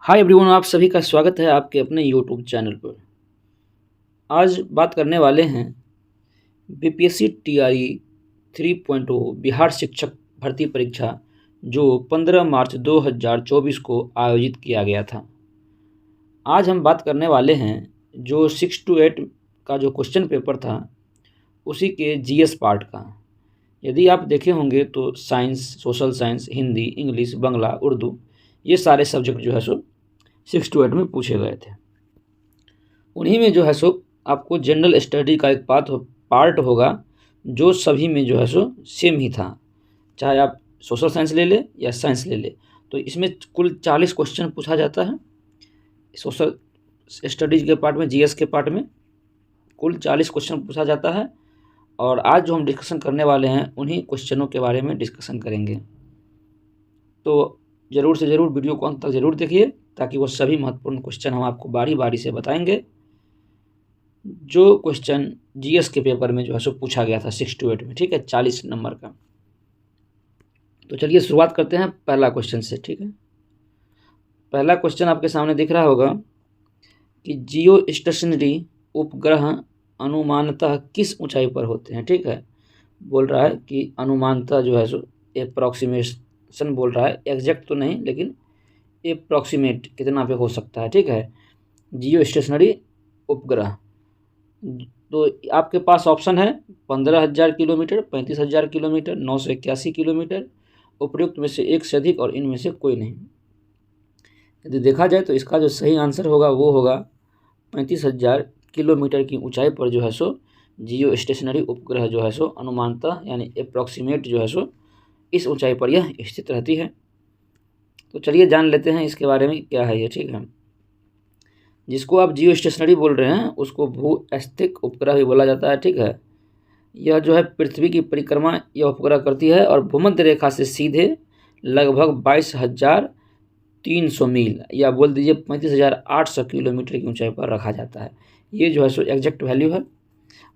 Hi everyone, आप सभी का स्वागत है आपके अपने यूट्यूब चैनल पर। आज बात करने वाले हैं बीपीएससी टीआरई 3.0 बिहार शिक्षक भर्ती परीक्षा जो 15 मार्च 2024 को आयोजित किया गया था। आज हम बात करने वाले हैं जो 6 to 8 का जो क्वेश्चन पेपर था उसी के जीएस पार्ट का। यदि आप देखे होंगे तो science, social science, Hindi, English, Bangla, Urdu ये सारे सब्जेक्ट जो है सो 6 to 8 में पूछे गए थे। उन्हीं में जो है सो आपको जनरल स्टडी का एक पार्ट होगा जो सभी में जो है सो सेम ही था, चाहे आप सोशल साइंस ले ले या साइंस ले ले। तो इसमें कुल 40 क्वेश्चन पूछा जाता है। सोशल स्टडीज के पार्ट में, जीएस के पार्ट में कुल 40 क्वेश्चन पूछा जाता है। और आज जो हम डिस्कशन करने वाले हैं उन्हीं क्वेश्चनों के बारे में डिस्कशन करेंगे। तो ज़रूर से ज़रूर वीडियो को अंत तक ज़रूर देखिए ताकि वो सभी महत्वपूर्ण क्वेश्चन हम आपको बारी बारी से बताएंगे जो क्वेश्चन जीएस के पेपर में जो है सो पूछा गया था 6 to 8 में। ठीक है, 40 नंबर का। तो चलिए शुरुआत करते हैं पहला क्वेश्चन से। ठीक है, पहला क्वेश्चन आपके सामने दिख रहा होगा कि जियो स्टेशनरी उपग्रह अनुमानतः किस ऊंचाई पर होते हैं। ठीक है, बोल रहा है कि अनुमानतः जो है सो अप्रॉक्सीमेशन बोल रहा है, एग्जैक्ट तो नहीं लेकिन अप्रॉक्सीमेट कितना पे हो सकता है। ठीक है, जियो स्टेशनरी उपग्रह। तो आपके पास ऑप्शन है 15,000 किलोमीटर, 35,000 किलोमीटर, 981 किलोमीटर, उपयुक्त में से एक से अधिक और इनमें से कोई नहीं। यदि देखा जाए तो इसका जो सही आंसर होगा वो होगा 35,000 किलोमीटर की ऊंचाई पर जो है सो जियो स्टेशनरी उपग्रह जो है सो अनुमानतः यानी अप्रॉक्सीमेट जो है सो इस ऊंचाई पर यह स्थित रहती है। तो चलिए जान लेते हैं इसके बारे में क्या है ये। ठीक है, जिसको आप जियो स्टेशनरी बोल रहे हैं उसको भूस्थिक उपग्रह भी बोला जाता है। ठीक है, यह जो है पृथ्वी की परिक्रमा यह उपग्रह करती है और भूमध्य रेखा से सीधे लगभग 22,300 मील या बोल दीजिए 35,800 किलोमीटर की ऊंचाई पर रखा जाता है। ये जो है सो एग्जैक्ट वैल्यू है।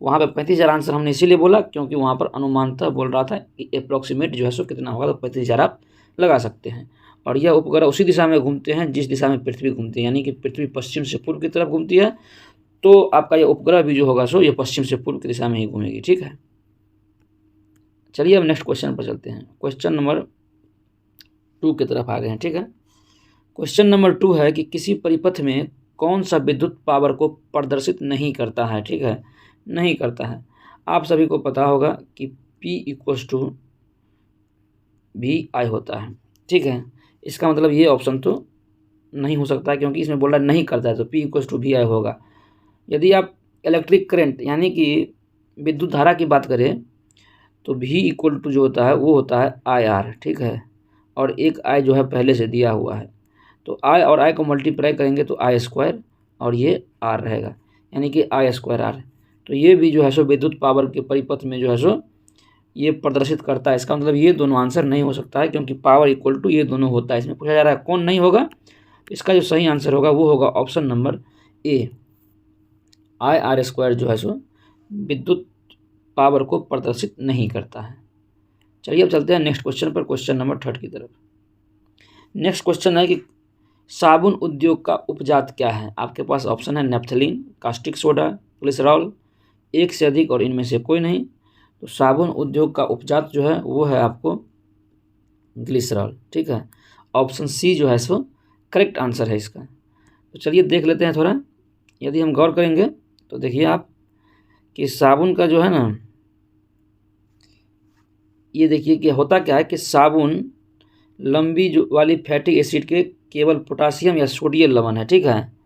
वहाँ पे 35,000 आंसर हमने इसीलिए बोला क्योंकि वहाँ पर अनुमानतः बोल रहा था कि अप्रॉक्सीमेट जो है सो कितना होगा, तो 35,000 आप लगा सकते हैं। और यह उपग्रह उसी दिशा में घूमते हैं जिस दिशा में पृथ्वी घूमती है, यानी कि पृथ्वी पश्चिम से पूर्व की तरफ घूमती है तो आपका यह उपग्रह भी जो होगा सो ये पश्चिम से पूर्व की दिशा में ही घूमेगी। ठीक है, चलिए अब नेक्स्ट क्वेश्चन पर चलते हैं। क्वेश्चन नंबर 2 की तरफ आ गए हैं। ठीक है, क्वेश्चन नंबर 2 है कि किसी परिपथ में कौन सा विद्युत पावर को प्रदर्शित नहीं करता है। ठीक है, नहीं करता है। आप सभी को पता होगा कि P = VI होता है। ठीक है, इसका मतलब ये ऑप्शन तो नहीं हो सकता क्योंकि इसमें बोल रहा नहीं करता है, तो P = VI होगा। यदि आप इलेक्ट्रिक करंट यानी कि विद्युत धारा की बात करें तो V = जो होता है वो होता है IR। ठीक है, और एक I जो है पहले से दिया हुआ है, तो I और I को मल्टीप्लाई करेंगे तो I² और ये R रहेगा, यानी कि I²R। तो ये भी जो है सो विद्युत पावर के परिपथ में जो है सो ये प्रदर्शित करता है। इसका मतलब ये दोनों आंसर नहीं हो सकता है क्योंकि पावर इक्वल टू ये दोनों होता है। इसमें पूछा जा रहा है कौन नहीं होगा, तो इसका जो सही आंसर होगा वो होगा ऑप्शन नंबर A, IR² जो है सो विद्युत पावर को प्रदर्शित नहीं करता है। चलिए अब चलते हैं नेक्स्ट क्वेश्चन पर, क्वेश्चन नंबर 3 की तरफ। नेक्स्ट क्वेश्चन है कि साबुन उद्योग का उपजात क्या है। आपके पास ऑप्शन है नेफ्थलीन, कास्टिक सोडा, ग्लिसरॉल, एक से अधिक और इनमें से कोई नहीं। तो साबुन उद्योग का उपजात जो है वो है आपको ग्लिसरॉल। ठीक है, ऑप्शन सी जो है सो करेक्ट आंसर है इसका। तो चलिए देख लेते हैं थोड़ा। यदि हम गौर करेंगे तो देखिए आप कि साबुन का जो है ना, ये देखिए कि होता क्या है कि साबुन लंबी जो वाली फैटी एसिड के केवल पोटासियम या सोडियम लवण है। ठीक है,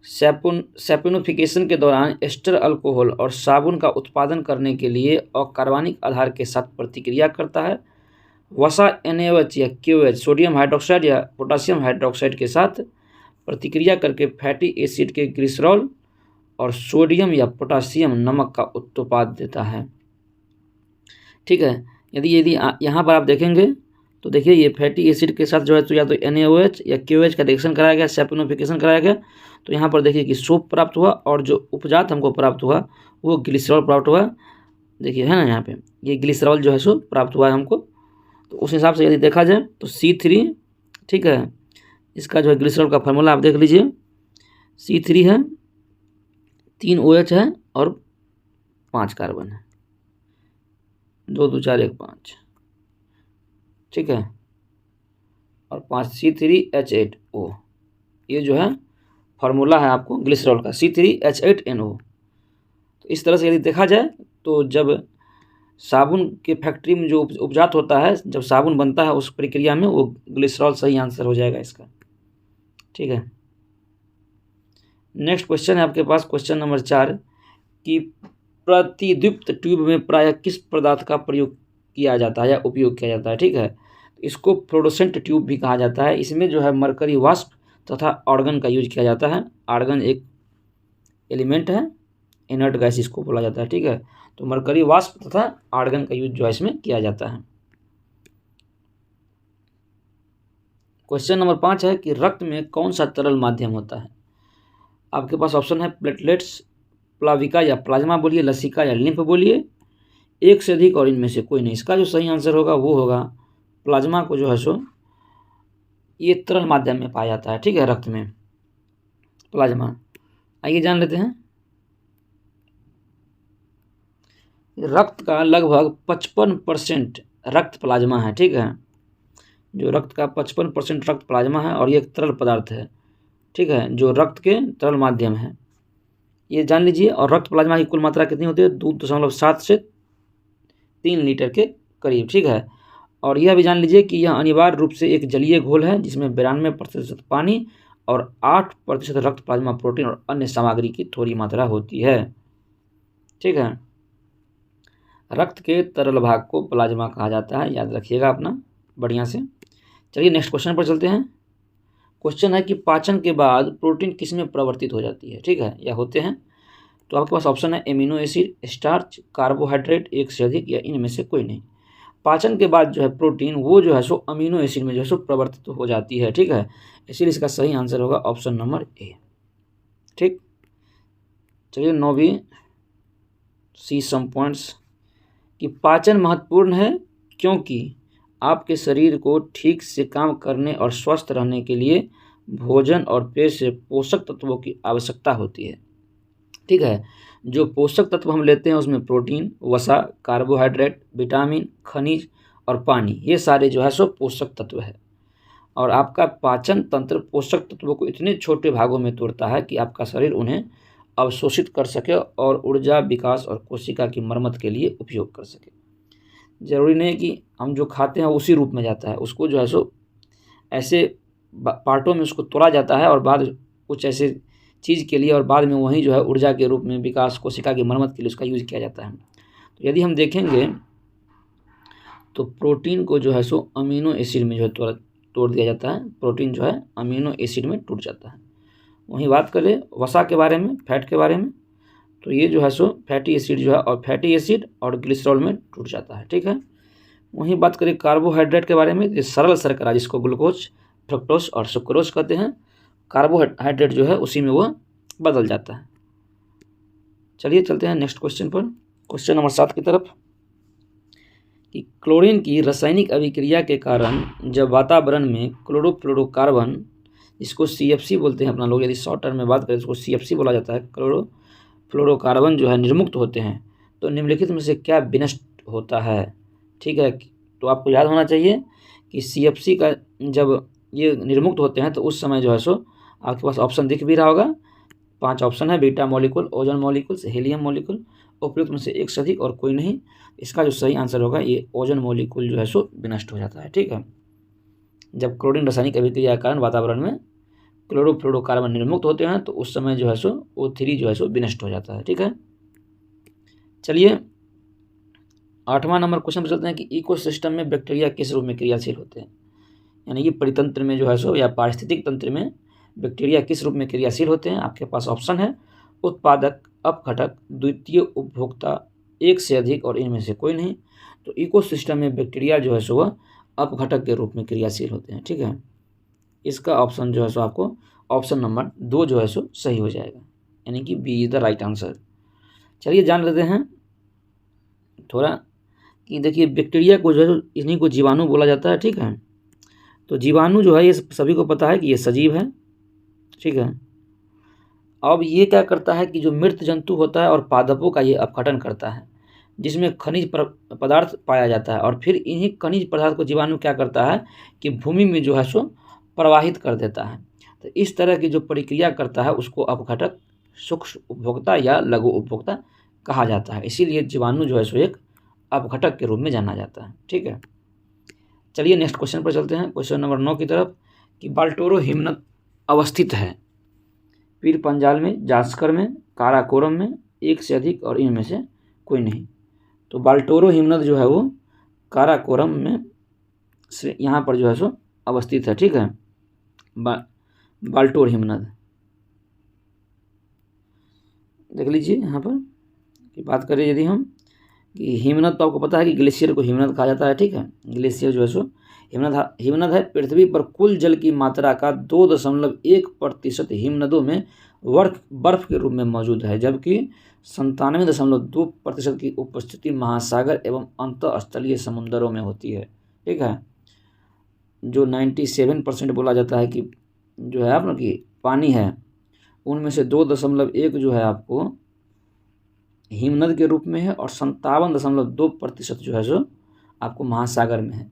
सैपोनिफिकेशन के दौरान एस्टर अल्कोहल और साबुन का उत्पादन करने के लिए अकार्बनिक आधार के साथ प्रतिक्रिया करता है। वसा NaOH या KOH सोडियम हाइड्रोक्साइड या पोटासियम हाइड्रोक्साइड के साथ प्रतिक्रिया करके फैटी एसिड के ग्लिसरॉल और सोडियम या पोटासियम नमक का उत्पाद देता है। ठीक है, यदि यहाँ पर आप देखेंगे तो देखिए ये फैटी एसिड के साथ जो है तो या तो NaOH या KOH का रिएक्शन कराया गया, सैपोनिफिकेशन कराया गया, तो यहाँ पर देखिए कि सोप प्राप्त हुआ और जो उपजात हमको प्राप्त हुआ वो ग्लिसरॉल प्राप्त हुआ। देखिए है ना, यहाँ पे ये ग्लिसरॉल जो है सो प्राप्त हुआ है हमको। तो उस हिसाब से यदि देखा जाए तो C3 ठीक है इसका जो है ग्लिसरॉल का फार्मूला आप देख लीजिए, C3 है, 3 OH है और 5 कार्बन है, 2 2 4 1 5, ठीक है, और 5 C3H8O। ये जो है फार्मूला है आपको ग्लिसरॉल का, C3H8NO। तो इस तरह से यदि देखा जाए तो जब साबुन के फैक्ट्री में जो उपजात होता है, जब साबुन बनता है, उस प्रक्रिया में वो ग्लिसरॉल सही आंसर हो जाएगा इसका, ठीक है। नेक्स्ट क्वेश्चन है आपके पास, क्वेश्चन नंबर 4 कि प्रतिदीप्त ट्यूब में प्रायः किस पदार्थ का प्रयोग किया जाता है या उपयोग किया जाता है, ठीक है। इसको फ्लोरोसेंट ट्यूब भी कहा जाता है। इसमें जो है मरकरी वाष्प तथा आर्गन का यूज किया जाता है। आर्गन एक एलिमेंट है, इनर्ट गैस इसको बोला जाता है, ठीक है। तो मरकरी वाष्प तथा आर्गन का यूज जो है इसमें किया जाता है। क्वेश्चन नंबर 5 है कि रक्त में कौन सा तरल माध्यम होता है। आपके पास ऑप्शन है प्लेटलेट्स, प्लाविका या प्लाज्मा बोलिए, लसिका या लिम्फ बोलिए, एक से अधिक और इनमें से कोई नहीं। इसका जो सही आंसर होगा वो होगा प्लाज्मा को जो है सो ये तरल माध्यम में पाया जाता है, ठीक है, रक्त में प्लाज्मा। आइए जान लेते हैं। रक्त का लगभग 55% रक्त प्लाज्मा है, ठीक है। जो रक्त का 55% रक्त प्लाज्मा है और ये एक तरल पदार्थ है, ठीक है, जो रक्त के तरल माध्यम है, ये जान लीजिए। और रक्त प्लाज्मा की कुल मात्रा कितनी होती है, 2.7 से 3 लीटर के करीब, ठीक है। और यह भी जान लीजिए कि यह अनिवार्य रूप से एक जलीय घोल है जिसमें 92% पानी और 8% रक्त प्लाज्मा प्रोटीन और अन्य सामग्री की थोड़ी मात्रा होती है, ठीक है। रक्त के तरल भाग को प्लाज्मा कहा जाता है, याद रखिएगा अपना बढ़िया से। चलिए नेक्स्ट क्वेश्चन पर चलते हैं। क्वेश्चन है कि पाचन के बाद प्रोटीन किस में परिवर्तित हो जाती है, ठीक है, या होते हैं। तो आपके पास ऑप्शन है एमिनो एसिड, स्टार्च, कार्बोहाइड्रेट, एक से अधिक या इनमें से कोई नहीं। पाचन के बाद जो है प्रोटीन वो जो है सो अमीनो एसिड में जो है सो परिवर्तित हो जाती है, ठीक है। इसीलिए इसका सही आंसर होगा ऑप्शन नंबर ए, ठीक। चलिए 9वीं सी सम पॉइंट्स कि पाचन महत्वपूर्ण है क्योंकि आपके शरीर को ठीक से काम करने और स्वस्थ रहने के लिए भोजन और पेय से पोषक तत्वों की आवश्यकता होती है, ठीक है। जो पोषक तत्व हम लेते हैं उसमें प्रोटीन, वसा, कार्बोहाइड्रेट, विटामिन, खनिज और पानी, ये सारे जो है सो पोषक तत्व है। और आपका पाचन तंत्र पोषक तत्वों को इतने छोटे भागों में तोड़ता है कि आपका शरीर उन्हें अवशोषित कर सके और ऊर्जा, विकास और कोशिका की मरम्मत के लिए उपयोग कर सके। ज़रूरी नहीं कि हम जो खाते हैं उसी रूप में जाता है, उसको जो है सो ऐसे पार्टों में उसको तोड़ा जाता है और बाद कुछ ऐसे चीज़ के लिए और बाद में वहीं जो है ऊर्जा के रूप में, विकास, कोशिका की मरम्मत के लिए उसका यूज़ किया जाता है। तो यदि हम देखेंगे तो प्रोटीन को जो है सो अमीनो एसिड में जो है तोड़ दिया जाता है। प्रोटीन जो है अमीनो एसिड में टूट जाता है। वहीं बात करें वसा के बारे में, फैट के बारे में, तो ये जो है सो फैटी एसिड जो है और फैटी एसिड और ग्लिसरॉल में टूट जाता है, ठीक है। वहीं बात करें कार्बोहाइड्रेट के बारे में, ये सरल शर्करा जिसको ग्लूकोज, फ्रक्टोज और सुक्रोज कहते हैं, कार्बोहाइड्रेट जो है उसी में वह बदल जाता है। चलिए चलते हैं नेक्स्ट क्वेश्चन पर, क्वेश्चन नंबर 7 की तरफ कि क्लोरीन की रासायनिक अभिक्रिया के कारण जब वातावरण में क्लोरोफ्लोरोकार्बन, इसको CFC बोलते हैं अपना लोग, यदि शॉर्ट टर्म में बात करें तो इसको CFC बोला जाता है, क्लोरोफ्लोरोकार्बन जो है निर्मुक्त होते हैं, तो निम्नलिखित में से क्या विनष्ट होता है, ठीक है। तो आपको याद होना चाहिए कि CFC का जब ये निर्मुक्त होते हैं तो उस समय जो है सो आपके पास ऑप्शन दिख भी रहा होगा, 5 ऑप्शन है, beta molecule, ozone molecules, helium molecule, उपयुक्त में से एक से अधिक और कोई नहीं। इसका जो सही आंसर होगा ये ओजोन मॉलिक्यूल जो है सो विनष्ट हो जाता है, ठीक है। जब क्लोरीन रासायनिक अभिक्रिया के कारण वातावरण में क्लोरोफ्लोरोकार्बन निर्मुक्त होते हैं तो उस समय जो है सो O3 जो है सो विनष्ट हो जाता है, ठीक है। चलिए 8वां नंबर क्वेश्चन पर चलते हैं कि इकोसिस्टम में बैक्टीरिया किस रूप में क्रियाशील होते हैं, यानी कि परितंत्र में जो है सो या पारिस्थितिक तंत्र में बैक्टीरिया किस रूप में क्रियाशील होते हैं। आपके पास ऑप्शन है उत्पादक, अपघटक, द्वितीय उपभोक्ता, एक से अधिक और इनमें से कोई नहीं। तो इकोसिस्टम में बैक्टीरिया जो है सो वह अपघटक के रूप में क्रियाशील होते हैं, ठीक है। इसका ऑप्शन जो है सो आपको ऑप्शन नंबर 2 जो है सो सही हो जाएगा, यानी कि B is the right answer. चलिए जान लेते हैं थोड़ा कि देखिए बैक्टीरिया को जो है इन्हीं को जीवाणु बोला जाता है, ठीक है। तो जीवाणु जो है ये सभी को पता है कि ये सजीव है, ठीक है। अब ये क्या करता है कि जो मृत जंतु होता है और पादपों का ये अपघटन करता है, जिसमें खनिज पदार्थ पाया जाता है, और फिर इन्हीं खनिज पदार्थ को जीवाणु क्या करता है कि भूमि में जो है सो प्रवाहित कर देता है। तो इस तरह की जो प्रक्रिया करता है उसको अपघटक, सूक्ष्म उपभोक्ता या लघु उपभोक्ता कहा जाता है। इसीलिए जीवाणु जो है सो एक अपघटक के रूप में जाना जाता है, ठीक है। चलिए नेक्स्ट क्वेश्चन पर चलते हैं, क्वेश्चन नंबर 9 की तरफ, कि बाल्टोरो हिमनद अवस्थित है पीर पंजाल में, जास्कर में, काराकोरम में, एक से अधिक और इनमें से कोई नहीं। तो बाल्टोरो हिमनद जो है वो काराकोरम में से यहाँ पर जो है सो अवस्थित है, ठीक है। बाल्टोर हिमनद देख लीजिए यहाँ पर की बात करें यदि हम, कि हिमनद तो आपको पता है कि ग्लेशियर को हिमनद कहा जाता है, ठीक है। ग्लेशियर जो है सो हिमनद है। पृथ्वी पर कुल जल की मात्रा का 2.1% हिमनदों में बर्फ के रूप में मौजूद है, जबकि 97.2% की उपस्थिति महासागर एवं अंतःस्थलीय समुद्रों में होती है, ठीक है। जो 97% बोला जाता है कि जो है आपका कि पानी है, उनमें से 2.1 जो है आपको हिमनद के रूप में है, और 57.2% जो है सो आपको महासागर में है।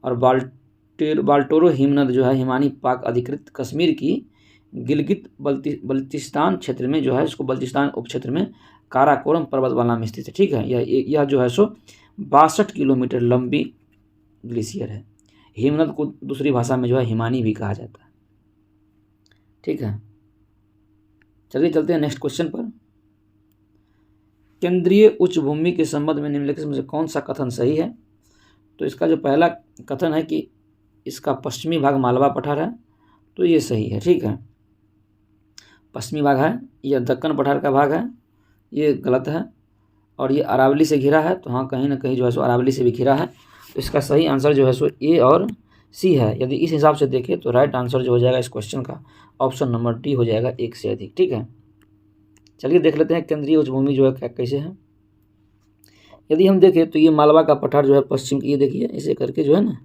और बाल्टोरो हिमनद जो है हिमानी पाक अधिकृत कश्मीर की गिलगित बल्तिस्तान क्षेत्र में जो है, इसको बल्तिस्तान उपक्षेत्र में काराकोरम पर्वतमाला में स्थित है, ठीक है। यह जो है सो 62 किलोमीटर लंबी ग्लेशियर है। हिमनद को दूसरी भाषा में जो है हिमानी भी कहा जाता है, ठीक है। चलिए चलते हैं नेक्स्ट क्वेश्चन पर। केंद्रीय उच्च भूमि के संबंध में निम्नलिखित में से कौन सा कथन सही है? तो इसका जो पहला कथन है कि इसका पश्चिमी भाग मालवा पठार है, तो ये सही है, ठीक है। पश्चिमी भाग है, यह दक्कन पठार का भाग है, ये गलत है। और ये अरावली से घिरा है, तो हाँ कहीं ना कहीं जो है सो अरावली से भी घिरा है। तो इसका सही आंसर जो है सो ए और सी है। यदि इस हिसाब से देखें तो राइट आंसर जो हो जाएगा इस क्वेश्चन का ऑप्शन नंबर डी हो जाएगा, एक से अधिक, ठीक है। चलिए देख लेते हैं केंद्रीय उच्च भूमि जो है क्या कैसे है। यदि हम देखें तो ये मालवा का पठार जो है पश्चिम की, ये देखिए इसे करके जो है ना,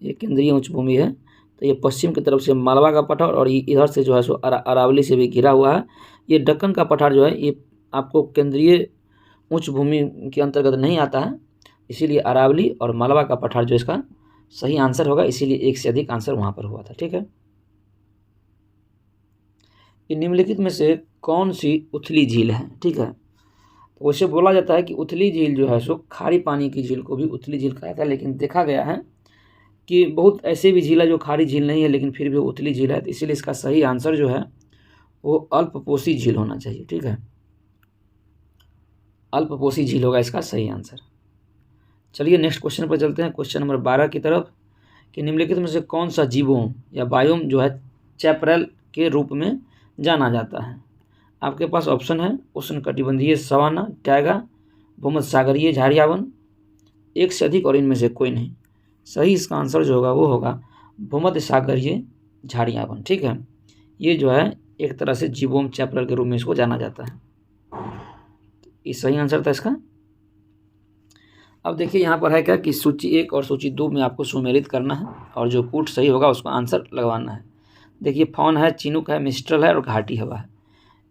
ये केंद्रीय उच्च भूमि है। तो ये पश्चिम की तरफ से मालवा का पठार, और ये इधर से जो है सो अरावली से भी घिरा हुआ है। ये दक्कन का पठार जो है ये आपको केंद्रीय उच्च भूमि के अंतर्गत नहीं आता है, इसीलिए अरावली और मालवा का पठार जो इसका सही आंसर होगा, इसीलिए एक से अधिक आंसर वहाँ पर हुआ था, ठीक है। ये निम्नलिखित में से कौन सी उथली झील है, ठीक है। तो वैसे बोला जाता है कि उथली झील जो है सो खारी पानी की झील को भी उथली झील कहा जाता है, लेकिन देखा गया है कि बहुत ऐसे भी झील है जो खारी झील नहीं है लेकिन फिर भी उथली झील है। तो इसीलिए इसका सही आंसर जो है वो अल्पपोषी झील होना चाहिए, ठीक है। अल्पपोषी झील होगा इसका सही आंसर। चलिए नेक्स्ट क्वेश्चन पर चलते हैं, क्वेश्चन नंबर 12 की तरफ, कि निम्नलिखित में से कौन सा जीवोम या बायोम जो है चैपरेल के रूप में जाना जाता है। आपके पास ऑप्शन है उष्णकटिबंधीय सवाना, टैगा, भूमध्य सागरीय झाड़िया वन, एक से अधिक और इनमें से कोई नहीं। सही इसका आंसर जो होगा वो होगा भूमध्य सागरीय झाड़िया वन, ठीक है। ये जो है एक तरह से जीवोम चैपरेल के रूप में इसको जाना जाता है। ये सही आंसर था इसका। अब देखिए यहाँ पर है क्या कि सूची 1 और सूची 2 में आपको सुमेलित करना है, और जो कूट सही होगा उसको आंसर लगवाना है। देखिए फॉन है, चिनुक है, मिस्ट्रल है और घाटी हवा है।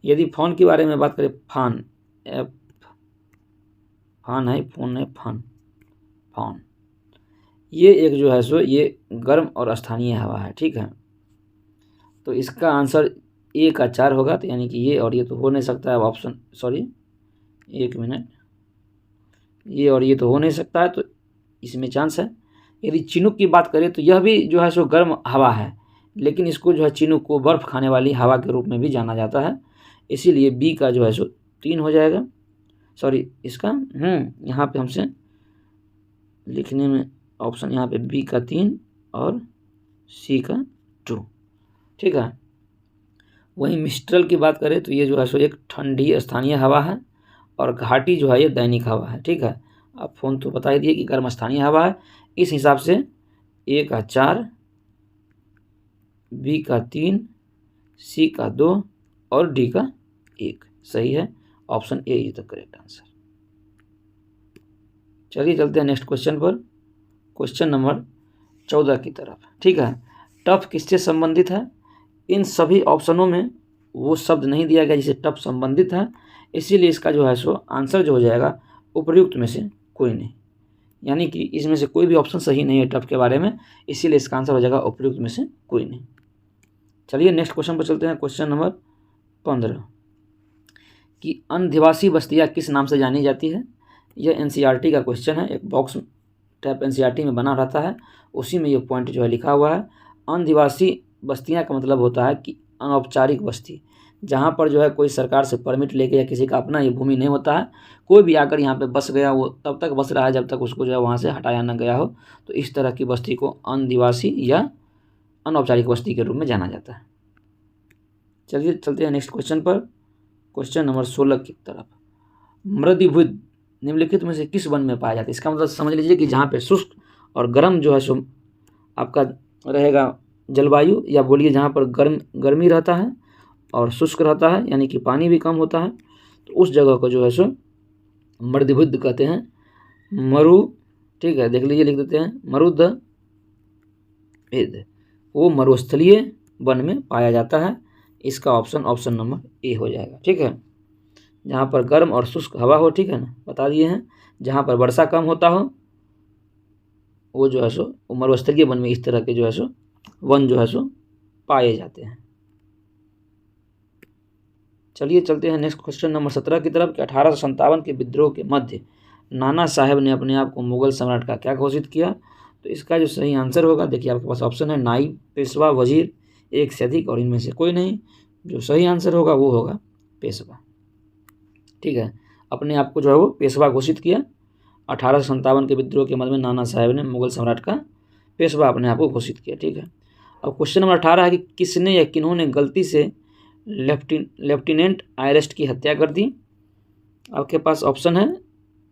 यदि फॉन के बारे में बात करें, फान है, फोन है, फॉन ये एक जो है सो ये गर्म और स्थानीय हवा है, ठीक है। तो इसका आंसर ए का 4 होगा, तो यानी कि ये और ये तो हो नहीं सकता है ऑप्शन, सॉरी 1 मिनट, ये और ये तो हो नहीं सकता है, तो इसमें चांस है। यदि चिनुक की बात करें तो यह भी जो है सो गर्म हवा है, लेकिन इसको जो है चिनुक को बर्फ़ खाने वाली हवा के रूप में भी जाना जाता है, इसीलिए बी का जो है सो 3 हो जाएगा। सॉरी इसका यहाँ पे हमसे लिखने में ऑप्शन यहाँ पे बी का 3 और सी का 2, ठीक है। वहीं मिस्ट्रल की बात करें तो ये जो है सो एक ठंडी स्थानीय हवा है, और घाटी जो है ये दैनिक हवा है, ठीक है। अब फोन तो बता ही दिए कि गर्म स्थानीय हवा है, इस हिसाब से ए का 4, बी का 3, सी का 2 और डी का 1 सही है। Option A is the correct answer. चलिए चलते हैं नेक्स्ट क्वेश्चन पर, क्वेश्चन नंबर 14 की तरफ। ठीक है, टफ किससे संबंधित है? इन सभी ऑप्शनों में वो शब्द नहीं दिया गया जिससे टफ संबंधित है, इसीलिए इसका जो है सो आंसर जो हो जाएगा उपर्युक्त में से कोई नहीं, यानी कि इसमें से कोई भी ऑप्शन सही नहीं है टफ के बारे में, इसीलिए इसका आंसर हो जाएगा उपर्युक्त में से कोई नहीं। चलिए नेक्स्ट क्वेश्चन पर चलते हैं। क्वेश्चन नंबर 15 कि आदिवासी बस्तियाँ किस नाम से जानी जाती है? यह एनसीईआरटी का क्वेश्चन है, एक बॉक्स टाइप एनसीईआरटी में बना रहता है, उसी में ये पॉइंट जो है लिखा हुआ है। आदिवासी बस्तियाँ का मतलब होता है कि अनौपचारिक बस्ती, जहाँ पर जो है कोई सरकार से परमिट लेके या किसी का अपना ये भूमि नहीं होता है, कोई भी आकर यहाँ पे बस गया वो तब तक बस रहा है जब तक उसको जो है वहाँ से हटाया ना गया हो, तो इस तरह की बस्ती को आदिवासी या अनौपचारिक बस्ती के रूप में जाना जाता है। चलिए चलते हैं नेक्स्ट क्वेश्चन पर। क्वेश्चन नंबर 16 की तरफ। मृदुभुज निम्नलिखित में से किस वन में पाया जाता है? इसका मतलब समझ लीजिए कि जहाँ पे शुष्क और गर्म जो है सो आपका रहेगा जलवायु, या बोलिए जहाँ पर गर्मी रहता है और शुष्क रहता है यानी कि पानी भी कम होता है, तो उस जगह को जो है सो मृदुभुज कहते हैं। मरु, ठीक है, देख लीजिए, लिख देते हैं मरुद, वो मरुस्थलीय वन में पाया जाता है। इसका ऑप्शन नंबर ए हो जाएगा। ठीक है, जहाँ पर गर्म और शुष्क हवा हो, ठीक है ना, बता दिए हैं। जहाँ पर वर्षा कम होता हो वो जो है सो मरुस्थलीय वन में इस तरह के जो है सो वन जो है सो पाए जाते हैं। चलिए चलते हैं नेक्स्ट क्वेश्चन नंबर 17 की तरफ कि 1857 के विद्रोह के मध्य नाना साहेब ने अपने आप को मुगल सम्राट का क्या घोषित किया? तो इसका जो सही आंसर होगा, देखिए आपके पास ऑप्शन है नाइब, पेशवा, वजीर, एक से अधिक और इनमें से कोई नहीं। जो सही आंसर होगा वो होगा पेशवा। ठीक है, अपने आप को जो है वो पेशवा घोषित किया। 1857 के विद्रोह के मध्य में नाना साहेब ने मुगल सम्राट का पेशवा अपने आप को घोषित किया। ठीक है, अब क्वेश्चन नंबर 18 है कि किसने या किन्होंने गलती से लेफ्टिनेंट आयरेस्ट की हत्या कर दी? आपके पास ऑप्शन है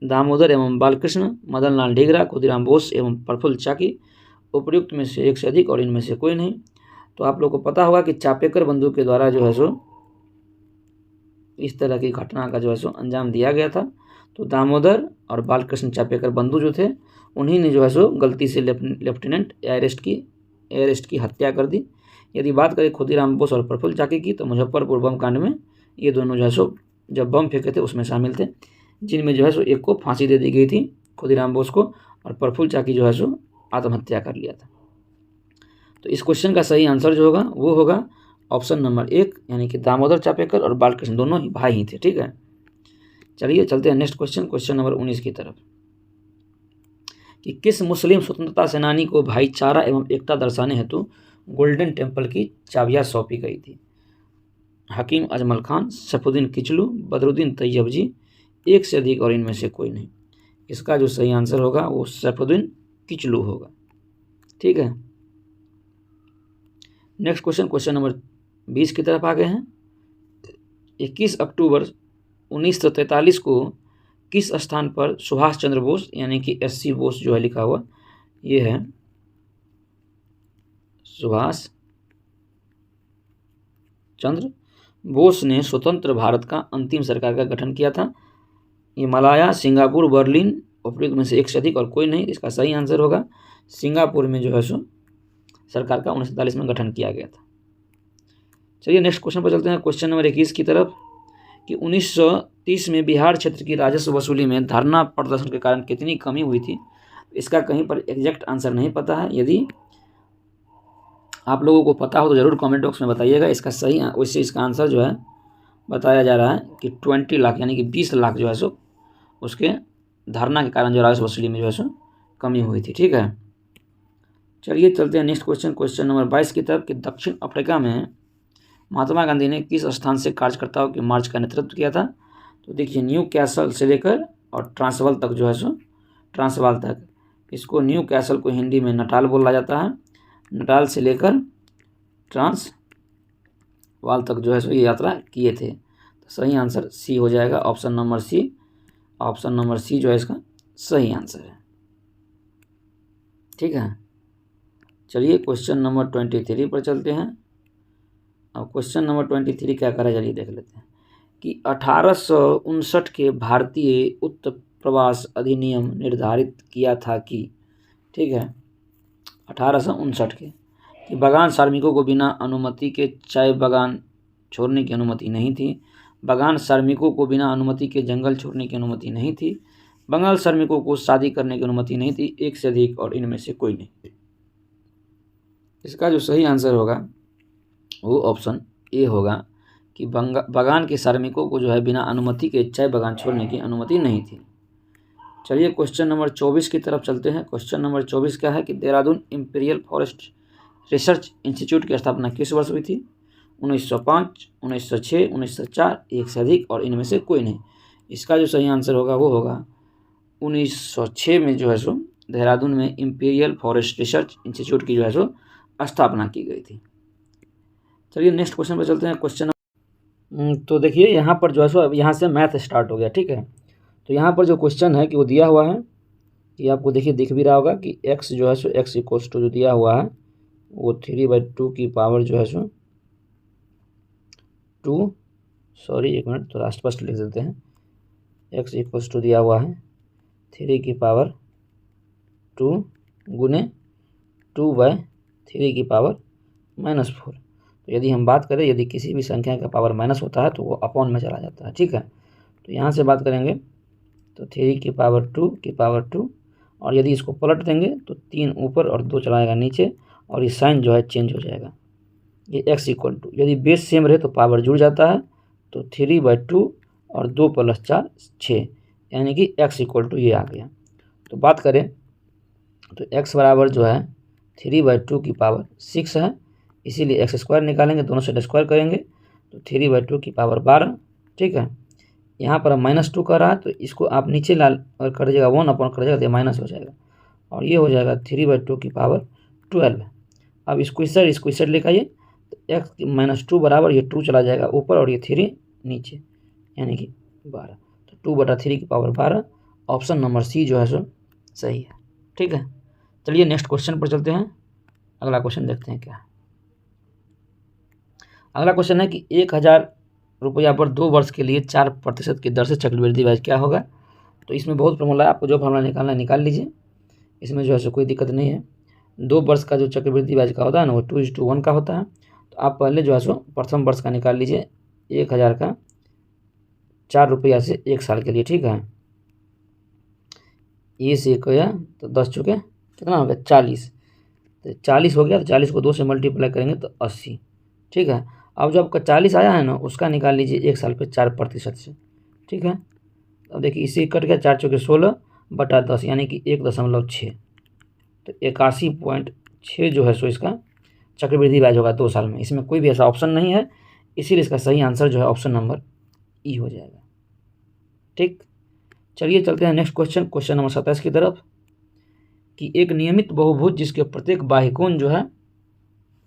दामोदर एवं बालकृष्ण, मदन लाल ढींगरा, खुदीराम बोस एवं प्रफुल्ल चाकी, उपर्युक्त में से एक से अधिक और इनमें से कोई नहीं। तो आप लोग को पता होगा कि चापेकर बंधु के द्वारा जो है सो इस तरह की घटना का जो है सो अंजाम दिया गया था। तो दामोदर और बालकृष्ण चापेकर बंधु जो थे उन्हीं ने जो है सो गलती से लेफ्टिनेंट एयरेस्ट की हत्या कर दी। यदि बात करें खुदीराम बोस और प्रफुल्ल चाकी की, तो मुजफ्फरपुर बम कांड में ये दोनों जो है सो जब बम फेंके थे उसमें शामिल थे, जिनमें जो है सो एक को फांसी दे दी गई थी खुदीराम बोस को, और प्रफुल्ल चाकी जो है सो आत्महत्या कर लिया था। तो इस क्वेश्चन का सही आंसर जो होगा वो होगा ऑप्शन नंबर 1, यानी कि दामोदर चापेकर और बालकृष्ण दोनों ही भाई ही थे। ठीक है, चलिए चलते हैं नेक्स्ट क्वेश्चन नंबर 19 की तरफ कि किस मुस्लिम स्वतंत्रता सेनानी को भाईचारा एवं एकता दर्शाने हेतु गोल्डन टेम्पल की चाबियां सौंपी गई थी? हकीम अजमल खान, सैफुद्दीन किचलू, बदरुद्दीन तैयब जी, एक से अधिक और इनमें से कोई नहीं। इसका जो सही आंसर होगा वो सैफुद्दीन किचलू होगा। ठीक है, नेक्स्ट क्वेश्चन नंबर 20 की तरफ आ गए हैं। 21 अक्टूबर 1943 को किस स्थान पर सुभाष चंद्र बोस यानी कि SC बोस जो है लिखा हुआ ये है सुभाष चंद्र बोस ने स्वतंत्र भारत का अंतिम सरकार का गठन किया था? हिमालय, सिंगापुर, बर्लिन, उपयुक्त में से एक से अधिक और कोई नहीं। इसका सही आंसर होगा सिंगापुर में जो है सो सरकार का 1947 में गठन किया गया था। चलिए नेक्स्ट क्वेश्चन पर चलते हैं। क्वेश्चन नंबर 21 की तरफ कि 1930 में बिहार क्षेत्र की राजस्व वसूली में धरना प्रदर्शन के कारण कितनी कमी हुई थी? इसका कहीं पर एग्जैक्ट आंसर नहीं पता है। यदि आप लोगों को पता हो तो ज़रूर कमेंट बॉक्स में बताइएगा। इसका सही वैसे इसका आंसर जो है बताया जा रहा है कि 20 लाख यानी कि 20 लाख जो है सो उसके धरना के कारण जो राजस्व वसूली में जो है सो कमी हुई थी। ठीक है, चलिए चलते हैं नेक्स्ट क्वेश्चन नंबर 22 की तरफ कि दक्षिण अफ्रीका में महात्मा गांधी ने किस स्थान से कार्यकर्ताओं के मार्च का नेतृत्व किया था? तो देखिए न्यू कैसल से लेकर और ट्रांसवाल तक जो है सो ट्रांसवाल तक, इसको न्यू कैसल को हिंदी में नटाल बोला जाता है। नटाल से लेकर ट्रांसवाल तक जो है सो ये यात्रा किए थे। तो सही आंसर सी हो जाएगा, option number C. Option number C जो है इसका सही आंसर है। ठीक है, चलिए क्वेश्चन नंबर 23 पर चलते हैं। अब क्वेश्चन नंबर 23 क्या करा, चलिए देख लेते हैं कि 1859 के भारतीय उत्तर प्रवास अधिनियम निर्धारित किया था कि, ठीक है, 1859 के, कि बागान श्रमिकों को बिना अनुमति के चाय बागान छोड़ने की अनुमति नहीं थी। बागान श्रमिकों को बिना अनुमति के जंगल छोड़ने की अनुमति नहीं थी। बंगाल श्रमिकों को शादी करने की अनुमति नहीं थी। एक से अधिक और इनमें से कोई नहीं। इसका जो सही आंसर होगा वो ऑप्शन ए होगा कि बागान के श्रमिकों को जो है बिना अनुमति के चाय बागान छोड़ने की अनुमति नहीं थी। चलिए क्वेश्चन नंबर 24 की तरफ चलते हैं। क्वेश्चन नंबर 24 क्या है कि Dehradun imperial forest research institute की स्थापना किस वर्ष हुई थी? 1905, 1906, 1904, एक से अधिक और इनमें से कोई नहीं। इसका जो सही आंसर होगा वो होगा 1906 में जो है सो देहरादून में इंपीरियल फॉरेस्ट रिसर्च इंस्टीट्यूट की जो है सो स्थापना की गई थी। चलिए नेक्स्ट क्वेश्चन पर चलते हैं। क्वेश्चन तो देखिए यहाँ पर जो है सो अब यहाँ से मैथ स्टार्ट हो गया, ठीक है। तो यहाँ पर जो क्वेश्चन है कि वो दिया हुआ है, ये आपको देखिए दिख भी रहा होगा कि x जो है सो x इक्वल्स टू जो दिया हुआ है वो 3/2 की पावर जो है सो 2, सॉरी एक मिनट थोड़ा स्पष्ट लिख देते हैं। x इक्वल्स टू दिया हुआ है 3 की पावर 2 गुने 2/3 की पावर -4। तो यदि हम बात करें, यदि किसी भी संख्या का पावर माइनस होता है तो वो अपॉन में चला जाता है, ठीक है। तो यहाँ से बात करेंगे तो 3 की पावर 2 की पावर 2, और यदि इसको पलट देंगे तो 3 ऊपर और 2 चलाएगा नीचे, और ये साइन जो है चेंज हो जाएगा। ये x इक्वल टू, यदि बेस सेम रहे तो पावर जुड़ जाता है, तो 3/2 और 2 + 4 6, यानी कि x इक्वल टू ये आ गया। तो बात करें तो x बराबर जो है 3/2 की पावर 6 है, इसीलिए x² निकालेंगे, दोनों साइड स्क्वायर करेंगे तो 3/2 की पावर 12, ठीक है। यहाँ पर -2 कर रहा है तो इसको आप नीचे ला और कर जाएगा 1 अपॉन कर जाएगा तो माइनस हो जाएगा, और ये हो जाएगा 3/2 की पावर 12। अब इसको इस साइड लेकर आइए तो x -2 बराबर ये 2 चला जाएगा ऊपर और ये 3 नीचे, यानी कि 12। तो 2/3 की पावर 12, ऑप्शन नंबर सी जो है सो सही है, ठीक है। चलिए नेक्स्ट क्वेश्चन पर चलते हैं। अगला क्वेश्चन देखते हैं क्या है। अगला क्वेश्चन है कि 1000 रुपया पर 2 वर्ष के लिए 4% की दर से चक्रवृद्धि ब्याज क्या होगा? तो इसमें बहुत फॉर्मूला है, आपको जो फॉर्मूला निकालना है निकाल लीजिए, इसमें जो है सो कोई दिक्कत नहीं है। 2 वर्ष का जो चक्रवृद्धि ब्याज का होता है ना वो 2:1 का होता है। तो आप पहले जो है सो प्रथम वर्ष का निकाल लीजिए, 1000 का 4 रुपया से 1 साल के लिए, ठीक है। ये से 1 गया तो 10 चुके कितना हो गया 40, तो 40 हो गया, तो 40 को 2 से मल्टीप्लाई करेंगे तो 80, ठीक है। अब जो आपका 40 आया है ना उसका निकाल लीजिए 1 साल पे 4% से, ठीक है। अब देखिए इसी कट गया, 4 चौके 16/10 यानी कि 1.6, तो 81.6 जो है सो इसका चक्रवृद्धि ब्याज होगा 2 साल में। इसमें कोई भी ऐसा ऑप्शन नहीं है, इसीलिए इसका सही आंसर जो है ऑप्शन नंबर ई हो जाएगा, ठीक। चलिए चलते हैं नेक्स्ट क्वेश्चन नंबर 27 की तरफ, कि एक नियमित बहुभुज जिसके प्रत्येक बाह्यकोण जो है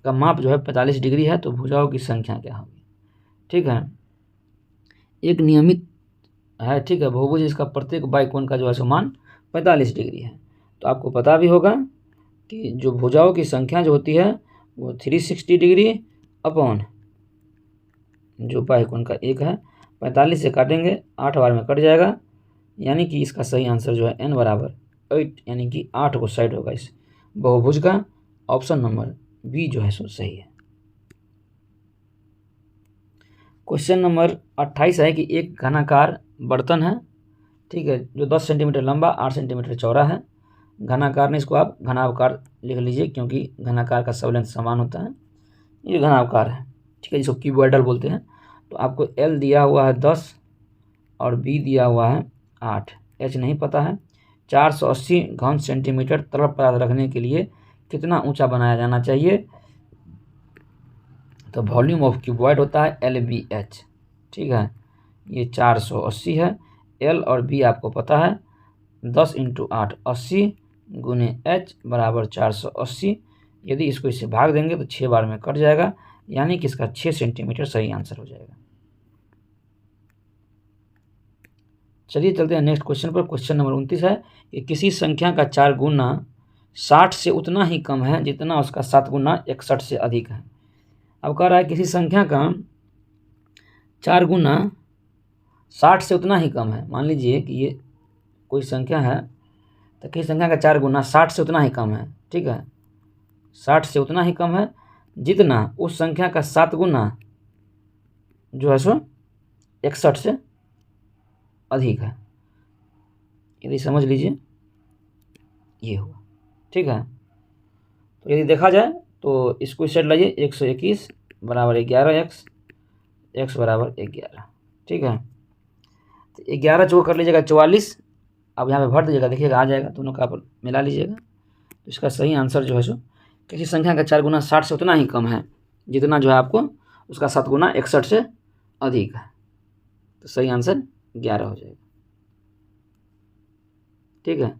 का माप जो है 45 डिग्री है, तो भुजाओं की संख्या क्या होगी? ठीक है, एक नियमित है, ठीक है, बहुभुज इसका प्रत्येक बाह्यकोण का जो है मान 45 डिग्री है। तो आपको पता भी होगा कि जो भुजाओं की संख्या जो होती है वो 360 डिग्री अपॉन जो बाह्यकोण का एक है, 45 से काटेंगे 8 बार में कट जाएगा, यानी कि इसका सही आंसर जो है n बराबर 8, यानी कि 8 को साइड होगा इस बहुभुज का। ऑप्शन नंबर बी जो है सो सही है। क्वेश्चन नंबर 28 है कि एक घनाकार बर्तन है, ठीक है, जो 10 सेंटीमीटर लंबा 8 सेंटीमीटर चौड़ा है। घनाकार ने इसको आप घनावकार लिख लीजिए, क्योंकि घनाकार का सब लेंथ समान होता है। ये घनावकार है, ठीक है, जिसको क्यूबॉइडल बोलते हैं। तो आपको L दिया हुआ है 10 और B दिया हुआ है 8, H नहीं पता है। 480 घन सेंटीमीटर तरल पदार्थ रखने के लिए कितना ऊंचा बनाया जाना चाहिए? तो वॉल्यूम ऑफ क्यूबॉइड होता है LBH, ठीक है। ये 480 है, L और B आपको पता है, 10 × 8 80 गुने H बराबर 480। यदि इसको इससे भाग देंगे तो 6 बार में कट जाएगा, यानी कि इसका 6 सेंटीमीटर सही आंसर हो जाएगा। चलिए चलते हैं नेक्स्ट क्वेश्चन पर। क्वेश्चन नंबर 29 है कि किसी संख्या का 4 गुना 60 से उतना ही कम है जितना उसका 7 गुना 61 से अधिक है। अब कह रहा है किसी संख्या का 4 गुना 60 से उतना ही कम है। मान लीजिए कि ये कोई संख्या है, तो किसी संख्या का 4 गुना 60 से उतना ही कम है, ठीक है। 60 से उतना ही कम है जितना उस संख्या का 7 गुना जो है सो 61 से अधिक है। यदि समझ लीजिए ये हुआ, ठीक है। तो यदि देखा जाए तो इसको सेट लाइए, 121 बराबर 11x, x बराबर 11, ठीक है। तो 11 जो कर लीजिएगा 44, अब यहाँ पे भर दीजिएगा, देखिएगा आ जाएगा, दोनों का आप मिला लीजिएगा। तो इसका सही आंसर जो है सो किसी संख्या का 4 गुना 60 से उतना ही कम है जितना जो है आपको उसका 7 गुना 61 से अधिक है। तो सही आंसर 11 हो जाएगा, ठीक है।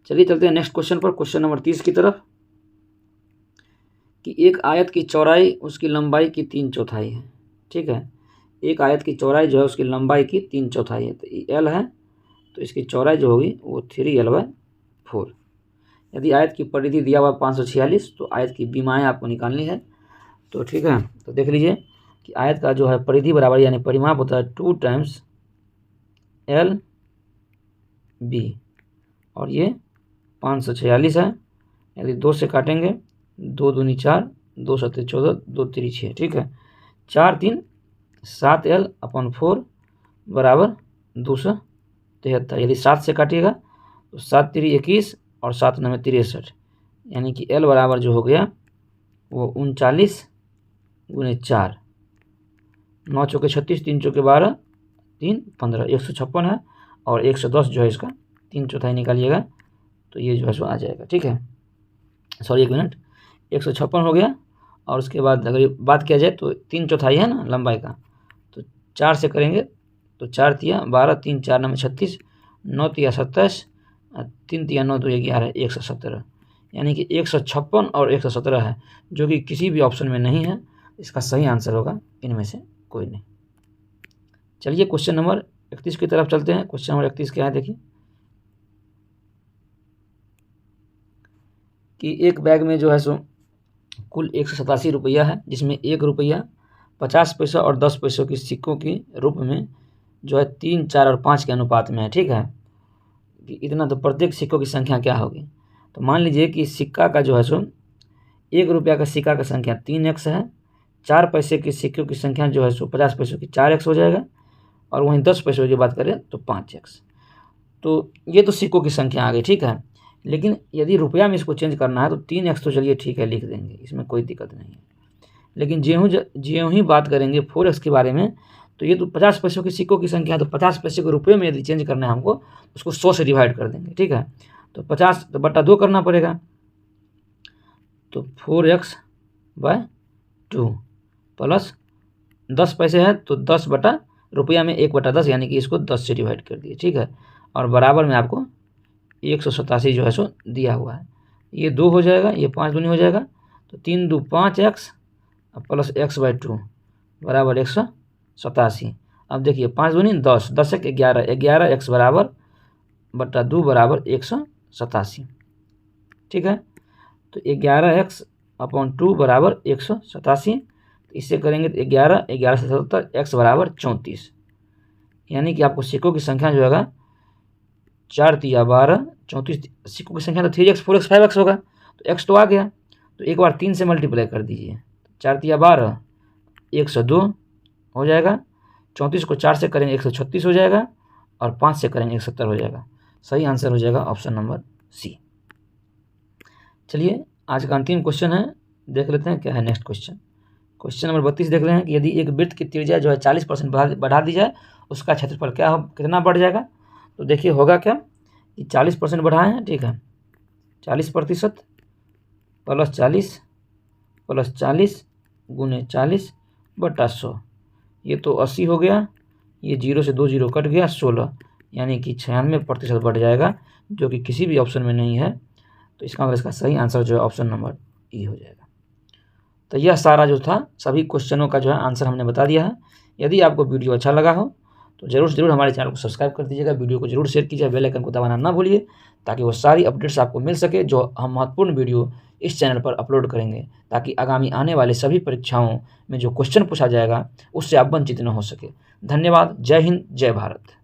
चलिए चलते हैं नेक्स्ट क्वेश्चन पर, क्वेश्चन नंबर 30 की तरफ, कि एक आयत की चौड़ाई उसकी लंबाई की 3/4 है, ठीक है। एक आयत की चौड़ाई जो है उसकी लंबाई की 3/4 है। तो L है तो इसकी चौड़ाई जो होगी वो 3L/4। यदि आयत की परिधि दिया हुआ 546 तो आयत की बीमाएँ आपको निकालनी है। तो ठीक है, तो देख लीजिए कि आयत का जो है परिधि बराबर यानी परिमाप होता है 2 टाइम्स LB, और ये 546 है। यदि 2 से काटेंगे, 2 दूनी 4, 2 सत्ते 14, 2 तिरी 6, ठीक है। 4 3 7L/4 बराबर 273। यदि 7 से काटिएगा तो 7 तिरी 21 और 7 9 63, यानी कि L बराबर जो हो गया वो 39 गुने 4, 9 चौके 36, 3 चौके 12, 3 15, 156 है। और 110 जो है इसका 3/4 निकालिएगा तो ये जो है सो आ जाएगा, ठीक है। सॉरी 1 मिनट, 156 हो गया। और उसके बाद अगर बात किया जाए तो 3/4 है ना लंबाई का, तो 4 से करेंगे तो 4 तिया 12, 3 4 9 36, 9 तिया 27, 3 तिया 9 2 11, 117, यानी कि 156 और 117 है, जो कि किसी भी ऑप्शन में नहीं है। इसका सही आंसर होगा इनमें से कोई नहीं। चलिए क्वेश्चन नंबर 31 की तरफ चलते हैं। क्वेश्चन नंबर 31 क्या है, देखिए कि एक बैग में जो है सो कुल 187 रुपया है, जिसमें 1 रुपया 50 पैसा और 10 पैसों की सिक्कों के रूप में जो है 3 4 और 5 के अनुपात में है, ठीक है। कि इतना तो प्रत्येक सिक्कों की संख्या क्या होगी। तो मान लीजिए कि सिक्का का जो है सो 1 रुपया का सिक्का का संख्या 3x है, 4 पैसे के सिक्कों की संख्या जो है सो 50 पैसों की 4x हो जाएगा, और वहीं 10 पैसों की बात करें तो 5x। तो ये तो सिक्कों की संख्या आ गई, ठीक है। लेकिन यदि रुपया में इसको चेंज करना है तो 3x तो चलिए ठीक है लिख देंगे, इसमें कोई दिक्कत नहीं है। लेकिन ज्यों ही बात करेंगे 4x के बारे में, तो ये तो 50 पैसों के सिक्कों की संख्या है, तो 50 पैसे को रुपये में यदि चेंज करना है हमको, उसको 100 से डिवाइड कर देंगे, ठीक है। तो 50 तो बटा 2 करना पड़ेगा, तो 4x/2 प्लस 10 पैसे है तो 10 बटा रुपया में 1/10, यानी कि इसको 10 से डिवाइड कर दिए, ठीक है। और बराबर में आपको 187 जो है सो दिया हुआ है। ये 2 हो जाएगा, ये 5 दूनी हो जाएगा, तो 3 2 5x प्लस x/2 बराबर 187। अब देखिए 5 दूनी 10, 10 1 11, 11x बराबर बटा 2 बराबर 187, ठीक है। तो 11x/2 बराबर 187। इससे करेंगे तो 11 11 से 77, x बराबर 34, यानी कि आपको सिक्कों की संख्या जो है 4 तिया 12, 34 सिक्कों की संख्या तो 3x 4x 5x होगा, तो x तो आ गया, तो एक बार 3 से मल्टीप्लाई कर दीजिए, 4 तिया 12, 102 हो जाएगा, 34 को 4 से करेंगे 136 हो जाएगा, और 5 से करेंगे 170 हो जाएगा। सही आंसर हो जाएगा ऑप्शन नंबर सी। चलिए आज का अंतिम क्वेश्चन है, देख लेते हैं क्या है नेक्स्ट क्वेश्चन। क्वेश्चन नंबर 32 देख रहे हैं कि यदि एक वृत्त की त्रिज्या जो है 40% बढ़ा दी जाए, उसका क्षेत्रफल कितना बढ़ जाएगा। तो देखिए होगा क्या कि 40% बढ़ाए हैं, ठीक है, 40% प्लस 40 प्लस 40 गुने 40 बटा 100, ये तो 80 हो गया, ये 0 से 2 0 कट गया, 16, यानी कि 96% बढ़ जाएगा, जो कि किसी भी ऑप्शन में नहीं है। तो इसका मतलब इसका सही आंसर जो है ऑप्शन नंबर ई हो जाएगा। तो यह सारा जो था सभी क्वेश्चनों का जो है आंसर हमने बता दिया है। यदि आपको वीडियो अच्छा लगा हो तो ज़रूर से ज़रूर हमारे चैनल को सब्सक्राइब कर दीजिएगा, वीडियो को जरूर शेयर कीजिए, बेल आइकन को दबाना ना भूलिए, ताकि वो सारी अपडेट्स आपको मिल सके जो हम महत्वपूर्ण वीडियो इस चैनल पर अपलोड करेंगे, ताकि आगामी आने वाले सभी परीक्षाओं में जो क्वेश्चन पूछा जाएगा उससे आप वंचित न हो सके। धन्यवाद। जय हिंद, जय भारत।